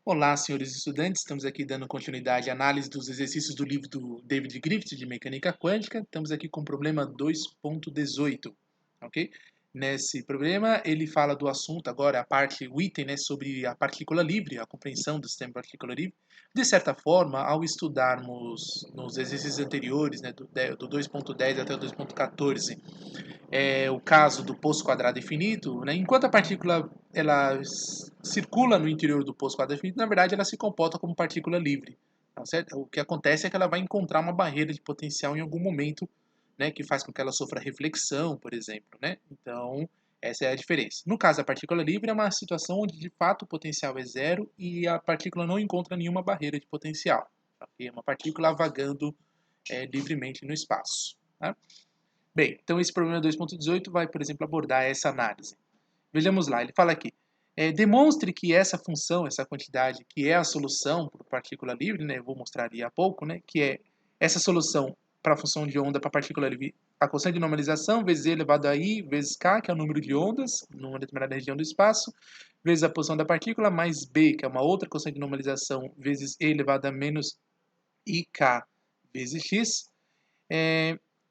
Olá, senhores estudantes. Estamos aqui dando continuidade à análise dos exercícios do livro do David Griffith de Mecânica Quântica. Estamos aqui com o problema 2.18, ok? Nesse problema, ele fala do assunto agora, o item, né, sobre a partícula livre, a compreensão do sistema de partícula livre. De certa forma, ao estudarmos nos exercícios anteriores, né, do 2.10 até o 2.14, o caso do poço quadrado infinito, né, enquanto a partícula ela circula no interior do poço quadrado infinito, na verdade ela se comporta como partícula livre. Tá certo? O que acontece é que ela vai encontrar uma barreira de potencial em algum momento, né, que faz com que ela sofra reflexão, por exemplo. Né? Então, essa é a diferença. No caso da partícula livre, é uma situação onde de fato o potencial é zero e a partícula não encontra nenhuma barreira de potencial. Okay? É uma partícula vagando livremente no espaço. Tá? Bem, então esse problema 2.18 vai, por exemplo, abordar essa análise. Vejamos lá, ele fala aqui. Demonstre que essa função, essa quantidade, que é a solução para a partícula livre, né, eu vou mostrar ali a pouco, né, que é essa solução para a função de onda para a partícula livre, a constante de normalização vezes e elevado a i vezes k, que é o número de ondas numa determinada região do espaço, vezes a posição da partícula, mais b, que é uma outra constante de normalização, vezes e elevado a menos ik vezes x.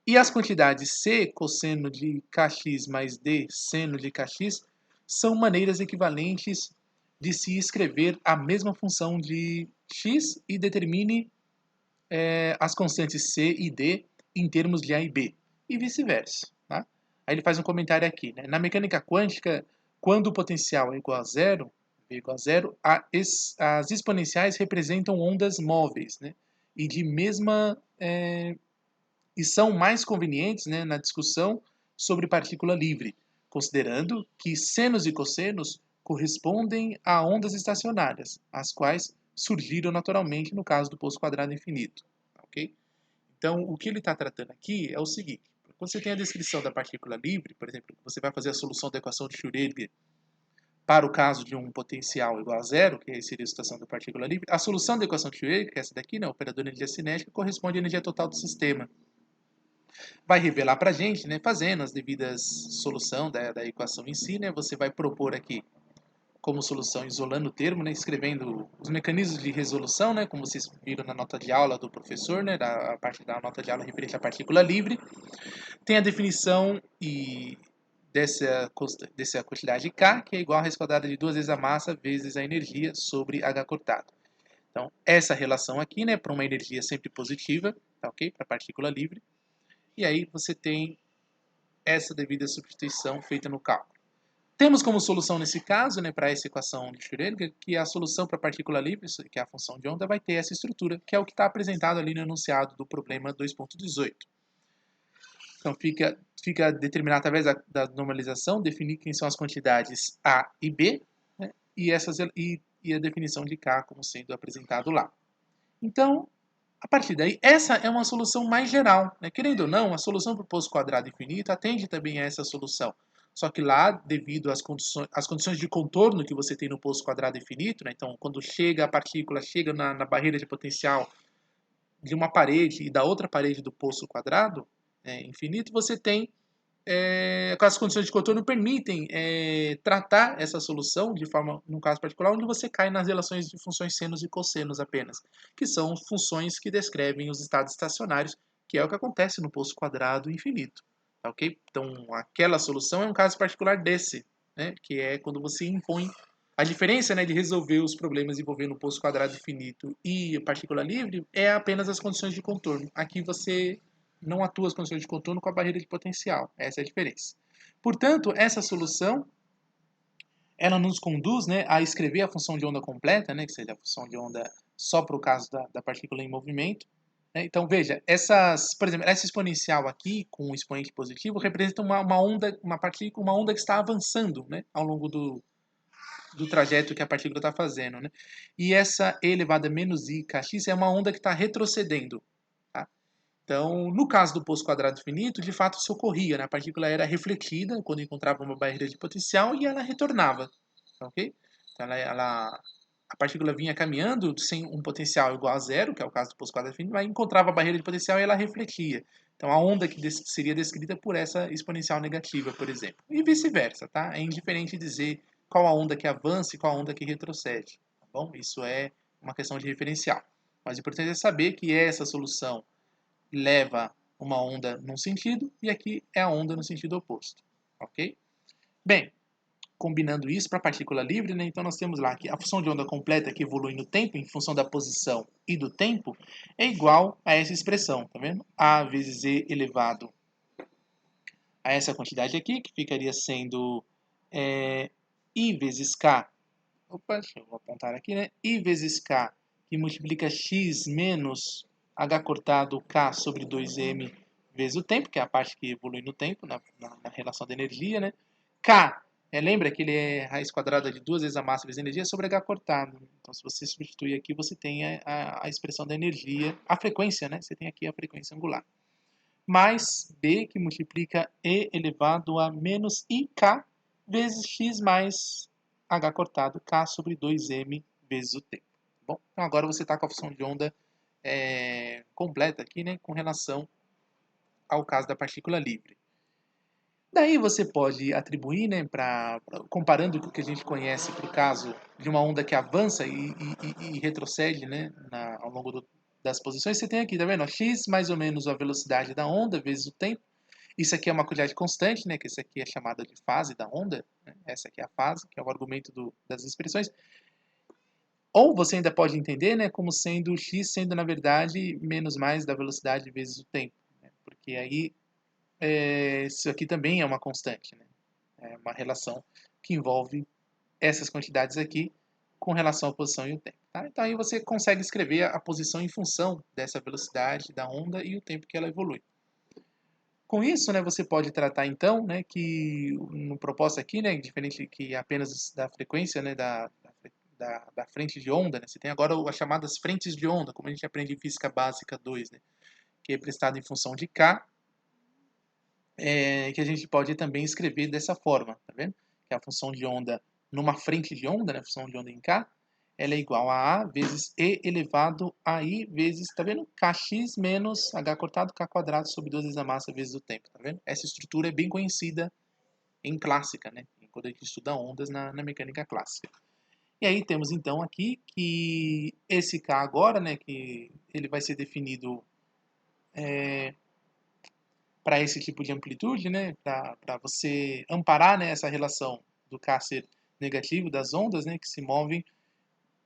E as quantidades C, cosseno de kx mais D, seno de kx, são maneiras equivalentes de se escrever a mesma função de x e determine as constantes C e D em termos de A e B, e vice-versa. Tá? Aí ele faz um comentário aqui. Né? Na mecânica quântica, quando o potencial é igual a zero, V igual a zero, as exponenciais representam ondas móveis, né? E de mesma e são mais convenientes, né, na discussão sobre partícula livre, considerando que senos e cossenos correspondem a ondas estacionárias, as quais surgiram naturalmente no caso do poço quadrado infinito. Ok? Então, o que ele está tratando aqui é o seguinte: quando você tem a descrição da partícula livre, por exemplo, você vai fazer a solução da equação de Schrödinger para o caso de um potencial igual a zero, que seria a situação da partícula livre, a solução da equação de Schrödinger, que é essa daqui, né, o operador de energia cinética, corresponde à energia total do sistema. Vai revelar para a gente, né, fazendo as devidas solução da equação em si, né, você vai propor aqui como solução isolando o termo, né, escrevendo os mecanismos de resolução, né, como vocês viram na nota de aula do professor, né, a parte da nota de aula referente à partícula livre. Tem a definição dessa quantidade K, que é igual a raiz quadrada de 2 vezes a massa vezes a energia sobre H cortado. Então, essa relação aqui, né, para uma energia sempre positiva, tá ok? Para a partícula livre. E aí você tem essa devida substituição feita no cálculo. Temos como solução nesse caso, né, para essa equação de Schrödinger, que a solução para a partícula livre, que é a função de onda, vai ter essa estrutura, que é o que está apresentado ali no enunciado do problema 2.18. Então fica determinado através da normalização, definir quem são as quantidades A e B, né, e a definição de K como sendo apresentado lá. Então, a partir daí, essa é uma solução mais geral. Né? Querendo ou não, a solução para o poço quadrado infinito atende também a essa solução. Só que lá, devido às condições de contorno que você tem no poço quadrado infinito, né? Então, quando chega a partícula, chega na barreira de potencial de uma parede e da outra parede do poço quadrado infinito, você tem as condições de contorno permitem tratar essa solução de forma, no caso particular, onde você cai nas relações de funções senos e cossenos apenas, que são funções que descrevem os estados estacionários, que é o que acontece no poço quadrado infinito. Tá, ok? Então, aquela solução é um caso particular desse, né, que é quando você impõe a diferença, né, de resolver os problemas envolvendo o poço quadrado infinito e a partícula livre é apenas as condições de contorno. Aqui você não atua as condições de contorno com a barreira de potencial. Essa é a diferença. Portanto, essa solução ela nos conduz, né, a escrever a função de onda completa, né, que seja a função de onda só para o caso da partícula em movimento. Né? Então, veja, por exemplo, essa exponencial aqui, com o expoente positivo, representa uma onda que está avançando, né, ao longo do trajeto que a partícula está fazendo. Né? E essa e elevada a menos i kx é uma onda que está retrocedendo. Tá? Então, no caso do poço quadrado finito, de fato isso ocorria. Né? A partícula era refletida quando encontrava uma barreira de potencial e ela retornava. Ok? Então, a partícula vinha caminhando sem um potencial igual a zero, que é o caso do poço quadrado finito, mas encontrava a barreira de potencial e ela refletia. Então, a onda que seria descrita por essa exponencial negativa, por exemplo. E vice-versa, tá? É indiferente dizer qual a onda que avança e qual a onda que retrocede. bom? Isso é uma questão de referencial. Mas o importante é saber que essa solução leva uma onda num sentido e aqui é a onda no sentido oposto, ok? Bem, combinando isso para a partícula livre, né? Então nós temos lá que a função de onda completa que evolui no tempo, em função da posição e do tempo, é igual a essa expressão, tá vendo? A vezes E elevado a essa quantidade aqui, que ficaria sendo I vezes K. Opa, deixa eu apontar aqui, né? I vezes K, que multiplica X menos H cortado K sobre 2M vezes o tempo, que é a parte que evolui no tempo, na relação da energia, né? K, lembra que ele é raiz quadrada de 2 vezes a massa vezes a energia sobre H cortado. Então, se você substituir aqui, você tem a expressão da energia, a frequência, né? Você tem aqui a frequência angular. Mais B, que multiplica E elevado a menos IK vezes X mais H cortado K sobre 2M vezes o tempo. Bom, então agora você está com a função de onda completa aqui, né, com relação ao caso da partícula livre. Daí você pode atribuir, né, comparando com o que a gente conhece para o caso de uma onda que avança e retrocede, né, ao longo das posições, você tem aqui, tá vendo? X mais ou menos a velocidade da onda vezes o tempo. Isso aqui é uma quantidade constante, né, que isso aqui é chamada de fase da onda, né? Essa aqui é a fase, que é o argumento das expressões. Ou você ainda pode entender, né, como sendo x sendo, na verdade, menos mais da velocidade vezes o tempo, né? Porque aí isso aqui também é uma constante, né? É uma relação que envolve essas quantidades aqui com relação à posição e o tempo. Tá? Então aí você consegue escrever a posição em função dessa velocidade da onda e o tempo que ela evolui. Com isso, né, você pode tratar então, né, que no propósito aqui, né, diferente que apenas da frequência, né, da frente de onda, né, você tem agora as chamadas frentes de onda, como a gente aprende em Física Básica 2, né, que é prestado em função de K, que a gente pode também escrever dessa forma, tá vendo? Que é a função de onda numa frente de onda, né, a função de onda em K, ela é igual a vezes E elevado a I vezes, tá vendo? Kx menos H cortado K quadrado sobre 2 vezes a massa vezes o tempo, tá vendo? Essa estrutura é bem conhecida em clássica, né? Quando a gente estuda ondas na mecânica clássica. E aí temos então aqui que esse K agora, né, que ele vai ser definido para esse tipo de amplitude, né, para você amparar, né, essa relação do K ser negativo das ondas, né, que se movem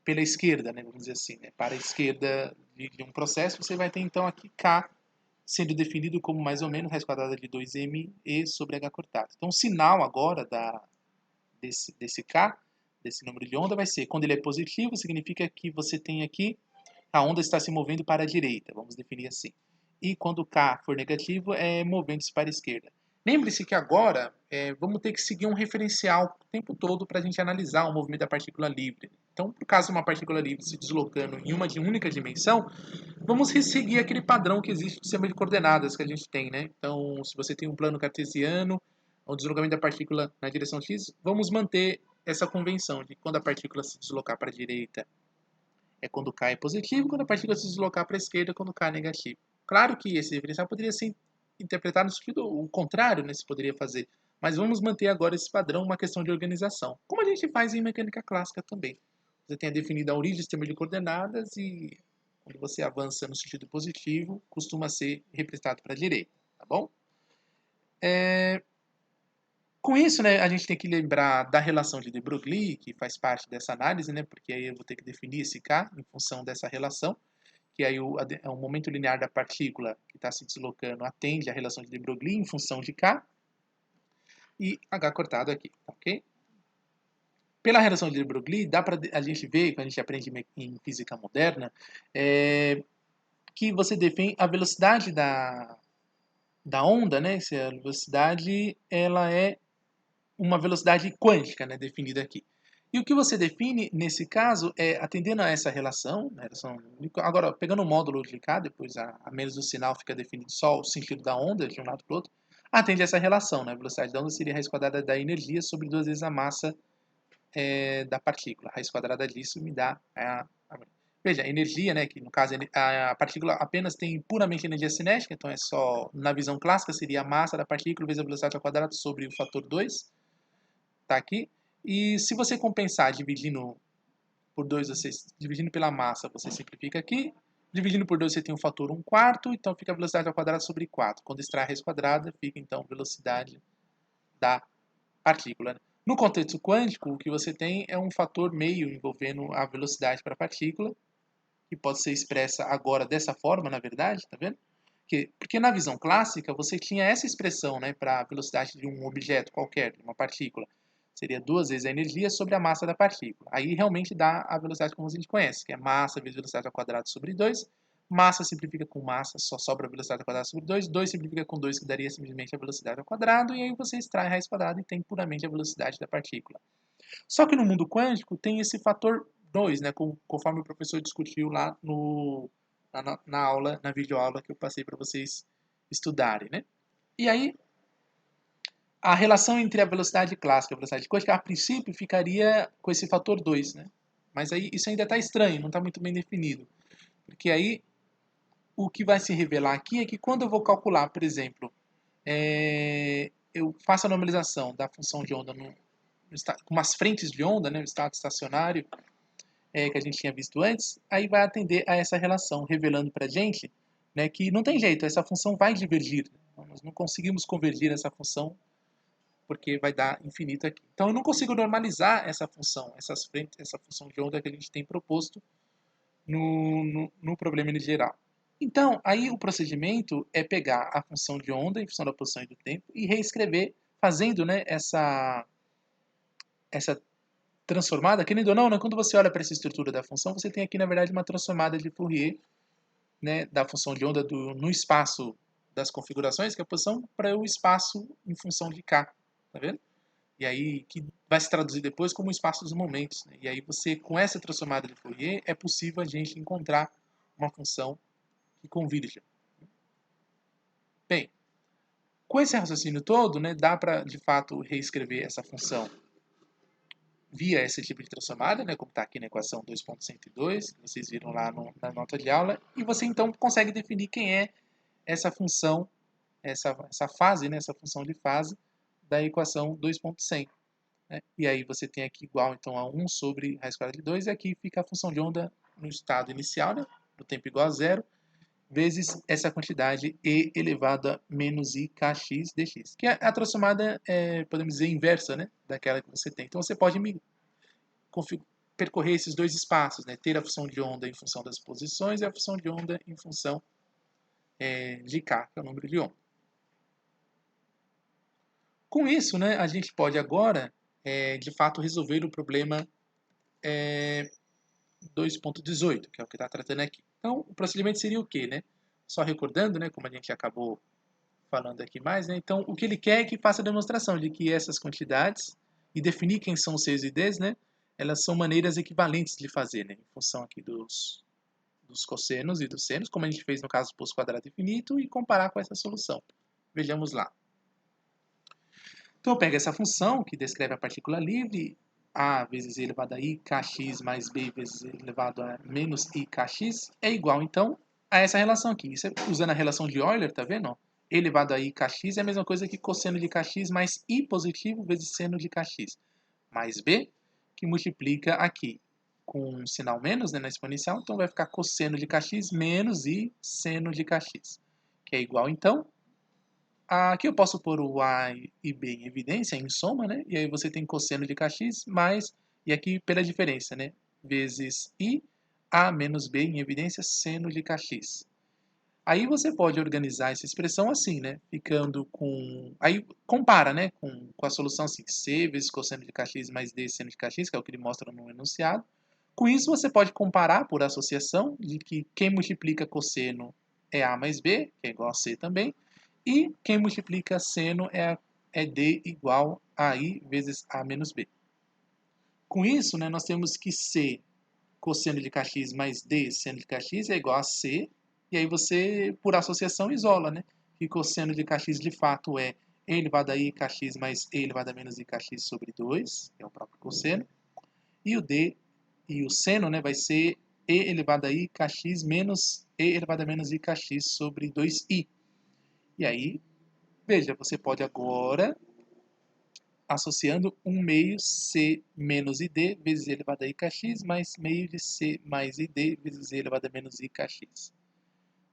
pela esquerda, né, vamos dizer assim, né, para a esquerda de um processo, você vai ter então aqui K sendo definido como mais ou menos raiz quadrada de 2m e sobre h cortado. Então o sinal agora desse K, desse número de onda, vai ser, quando ele é positivo, significa que você tem aqui, a onda está se movendo para a direita, vamos definir assim. E quando K for negativo, é movendo-se para a esquerda. Lembre-se que agora vamos ter que seguir um referencial o tempo todo para a gente analisar o movimento da partícula livre. Então, por caso de uma partícula livre se deslocando em uma única dimensão, vamos seguir aquele padrão que existe no sistema de coordenadas que a gente tem, né? Então, se você tem um plano cartesiano, o deslocamento da partícula na direção x, vamos manter essa convenção de que quando a partícula se deslocar para a direita é quando K é positivo, quando a partícula se deslocar para a esquerda é quando K é negativo. Claro que esse diferencial poderia ser interpretado no sentido o contrário, né, se poderia fazer, mas vamos manter agora esse padrão, uma questão de organização, como a gente faz em mecânica clássica também. Você tem definido a origem do sistema de coordenadas e quando você avança no sentido positivo, costuma ser representado para a direita, tá bom? Com isso, né, a gente tem que lembrar da relação de de Broglie, que faz parte dessa análise, né, porque aí eu vou ter que definir esse K em função dessa relação, que aí o momento linear da partícula que está se deslocando atende à relação de de Broglie em função de K e H cortado aqui, ok? Pela relação de de Broglie, dá para a gente ver, quando a gente aprende em física moderna, que você define a velocidade da onda, né? Se a velocidade ela é uma velocidade quântica, né, definida aqui. E o que você define, nesse caso, é, atendendo a essa relação, agora, pegando o módulo de K, depois a menos do sinal fica definido só o sentido da onda, de um lado para o outro, atende a essa relação, né, a velocidade da onda seria a raiz quadrada da energia sobre 2 vezes a massa da partícula. A raiz quadrada disso me dá Veja, a energia, né, que no caso a partícula apenas tem puramente energia cinética, então é só, na visão clássica, seria a massa da partícula vezes a velocidade ao quadrado sobre o fator 2, tá aqui. E se você compensar dividindo por 2, dividindo pela massa, você simplifica aqui. Dividindo por 2, você tem um fator 1/4, então fica a velocidade ao quadrado sobre 4. Quando extrai a raiz quadrada, fica então a velocidade da partícula. No contexto quântico, o que você tem é um fator meio envolvendo a velocidade para a partícula, que pode ser expressa agora dessa forma, na verdade, tá vendo? Porque na visão clássica, você tinha essa expressão, né, para a velocidade de um objeto qualquer, de uma partícula. Seria 2 vezes a energia sobre a massa da partícula. Aí realmente dá a velocidade como a gente conhece, que é massa vezes velocidade ao quadrado sobre 2. Massa simplifica com massa, só sobra a velocidade ao quadrado sobre 2. 2 simplifica com 2, que daria simplesmente a velocidade ao quadrado. E aí você extrai a raiz quadrada e tem puramente a velocidade da partícula. Só que no mundo quântico tem esse fator 2, né, conforme o professor discutiu lá na aula, na videoaula que eu passei para vocês estudarem, né? E aí, a relação entre a velocidade clássica e a velocidade quântica, a princípio, ficaria com esse fator 2, né? Mas aí isso ainda está estranho, não está muito bem definido. Porque aí, o que vai se revelar aqui é que quando eu vou calcular, por exemplo, eu faço a normalização da função de onda com umas frentes de onda, né, o estado estacionário, que a gente tinha visto antes, aí vai atender a essa relação, revelando para a gente, né, que não tem jeito, essa função vai divergir. Nós não conseguimos convergir essa função porque vai dar infinito aqui. Então eu não consigo normalizar essa função, essa função de onda que a gente tem proposto no problema em geral. Então, aí o procedimento é pegar a função de onda em função da posição e do tempo e reescrever, fazendo, né, essa transformada, querendo ou não, né, quando você olha para essa estrutura da função, você tem aqui, na verdade, uma transformada de Fourier, né, da função de onda no espaço das configurações, que é a posição, para o espaço em função de k, tá vendo? E aí, que vai se traduzir depois como o espaço dos momentos. Né? E aí, você, com essa transformada de Fourier, é possível a gente encontrar uma função que convirja. Bem, com esse raciocínio todo, né, dá para, de fato, reescrever essa função via esse tipo de transformada, né, como está aqui na equação 2.102, que vocês viram lá na nota de aula, e você então consegue definir quem é essa função, essa fase, né, essa função de fase da equação 2.100. Né? E aí você tem aqui igual então a 1 sobre raiz quadrada de 2, e aqui fica a função de onda no estado inicial, né, no tempo igual a zero, vezes essa quantidade e elevado a menos i kx dx, que é a transformada, podemos dizer, inversa, né, daquela que você tem. Então você pode percorrer esses dois espaços, né, ter a função de onda em função das posições e a função de onda em função de k, que é o número de onda. Com isso, né, a gente pode agora, de fato, resolver o problema 2.18, que é o que está tratando aqui. Então, o procedimento seria o quê, né? Só recordando, né, como a gente acabou falando aqui mais, né? Então, o que ele quer é que faça a demonstração de que essas quantidades, e definir quem são os seus e ds, né? Elas são maneiras equivalentes de fazer, né? Em função aqui dos cossenos e dos senos, como a gente fez no caso do posto quadrado infinito, e comparar com essa solução. Vejamos lá. Então, eu pego essa função que descreve a partícula livre, a vezes e elevado a i kx mais b vezes e elevado a menos i kx, é igual, então, a essa relação aqui. Isso é usando a relação de Euler, tá vendo? E elevado a i kx é a mesma coisa que cosseno de kx mais i positivo vezes seno de kx, mais b, que multiplica aqui com um sinal menos, né, na exponencial, então vai ficar cosseno de kx menos i seno de kx, que é igual, então, aqui eu posso pôr o A e B em evidência, em soma, né? E aí você tem cosseno de kx mais, e aqui pela diferença, né? Vezes I, A menos B em evidência, seno de kx. Aí você pode organizar essa expressão assim, né? Ficando com... Aí compara, né? Com a solução assim, C vezes cosseno de kx mais D seno de kx, que é o que ele mostra no enunciado. Com isso você pode comparar por associação, de que quem multiplica cosseno é A mais B, que é igual a C também, e quem multiplica seno é D igual a I vezes A menos B. Com isso, né, nós temos que C cosseno de kx mais D seno de kx é igual a C, e aí você, por associação, isola, né? Que cosseno de kx de fato é E elevado a I kx mais E elevado a menos I kx sobre 2, que é o próprio cosseno, e o D e o seno, né, vai ser E elevado a I kx menos E elevado a menos I kx sobre 2i. E aí, veja, você pode agora associando 1 meio C menos ID vezes E elevado a IKX mais meio de C mais ID vezes E elevado a menos IKX.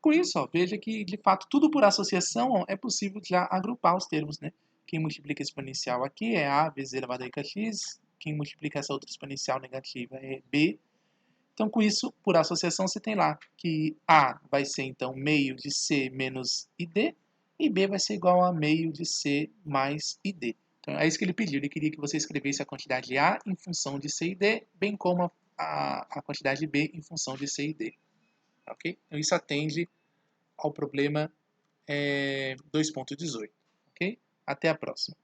Com isso, ó, veja que, de fato, tudo por associação ó, é possível já agrupar os termos, né? Quem multiplica exponencial aqui é A vezes E elevado a IKX, quem multiplica essa outra exponencial negativa é B. Então, com isso, por associação, você tem lá que A vai ser, então, meio de C menos ID, e B vai ser igual a meio de C mais ID. Então, é isso que ele pediu. Ele queria que você escrevesse a quantidade A em função de C e D, bem como a quantidade B em função de C e D. Ok? Então, isso atende ao problema 2.18. Ok? Até a próxima.